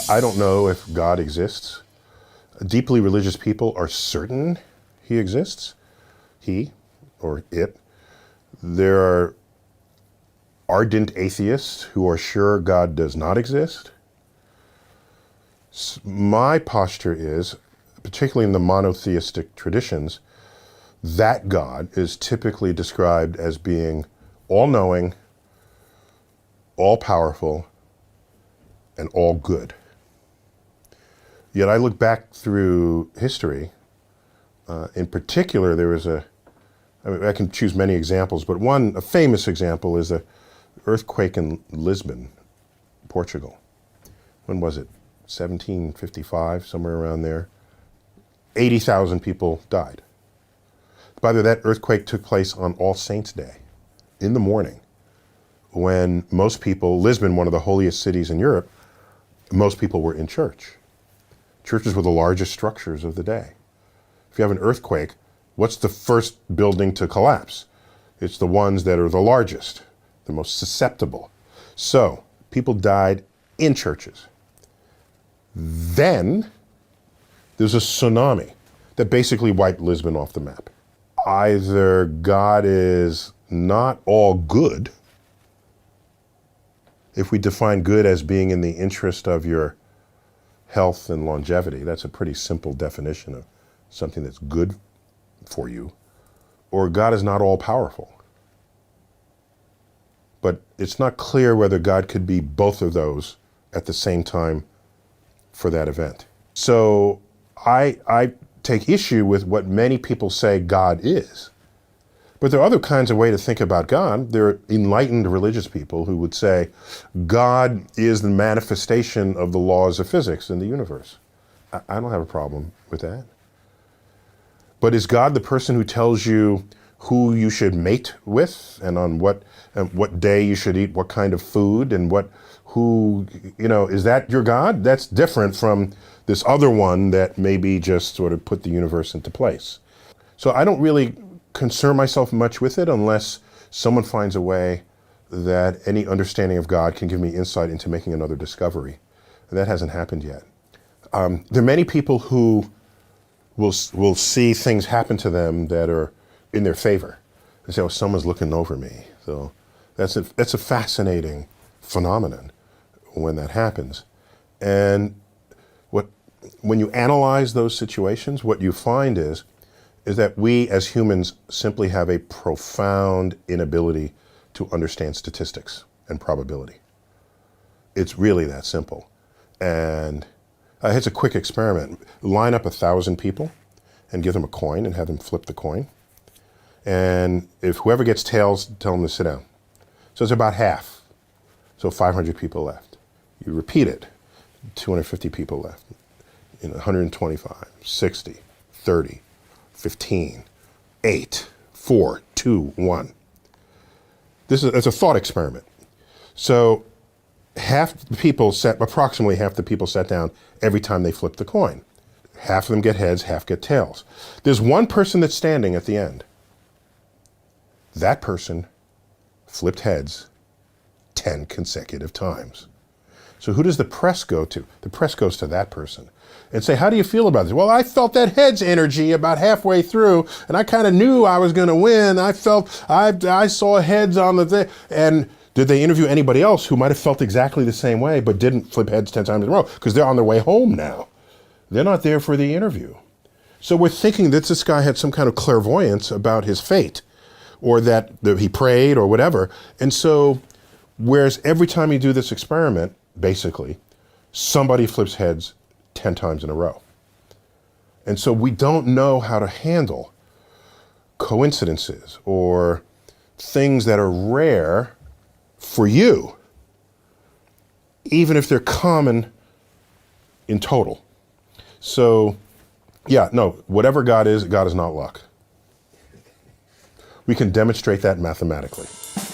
I don't know if God exists. Deeply religious people are certain he exists, he or it. There are ardent atheists who are sure God does not exist. My posture is, particularly in the monotheistic traditions, that God is typically described as being all-knowing, all-powerful, and all good. Yet I look back through history. In particular, there was I can choose many examples, but a famous example is the earthquake in Lisbon, Portugal. When was it? 1755, somewhere around there. 80,000 people died. By the way, that earthquake took place on All Saints' Day, in the morning, when most people, Lisbon, one of the holiest cities in Europe, most people were in church. Churches were the largest structures of the day. If you have an earthquake, what's the first building to collapse? It's the ones that are the largest, the most susceptible. So people died in churches. Then there's a tsunami that basically wiped Lisbon off the map. Either God is not all good, if we define good as being in the interest of your health and longevity, that's a pretty simple definition of something that's good for you, or God is not all powerful. But it's not clear whether God could be both of those at the same time for that event. So I take issue with what many people say God is. But there are other kinds of ways to think about God. There are enlightened religious people who would say God is the manifestation of the laws of physics in the universe. I don't have a problem with that. But is God the person who tells you who you should mate with and on what day you should eat what kind of food and is that your God? That's different from this other one that maybe just sort of put the universe into place. So I don't really concern myself much with it unless someone finds a way that any understanding of God can give me insight into making another discovery. And that hasn't happened yet. There are many people who will see things happen to them that are in their favor. They say, oh, someone's looking over me. So that's a fascinating phenomenon when that happens. And when you analyze those situations, what you find is that we as humans simply have a profound inability to understand statistics and probability. It's really that simple. And it's a quick experiment. Line up 1,000 people and give them a coin and have them flip the coin. And if whoever gets tails, tell them to sit down. So it's about half. So 500 people left. You repeat it, 250 people left. 125, 60, 30, 15, 8, 4, 2, 1. It's a thought experiment. So approximately half the people sat down every time they flipped the coin. Half of them get heads, half get tails. There's one person that's standing at the end. That person flipped heads 10 consecutive times. So who does the press go to? The press goes to that person and say, how do you feel about this? Well, I felt that heads energy about halfway through, and I kind of knew I was going to win. I saw heads on the thing. And did they interview anybody else who might have felt exactly the same way but didn't flip heads 10 times in a row? Because they're on their way home now. They're not there for the interview. So we're thinking that this guy had some kind of clairvoyance about his fate, or that he prayed or whatever. And so, whereas every time you do this experiment, basically, somebody flips heads 10 times in a row. And so we don't know how to handle coincidences or things that are rare for you, even if they're common in total. So, yeah, no, whatever God is not luck. We can demonstrate that mathematically.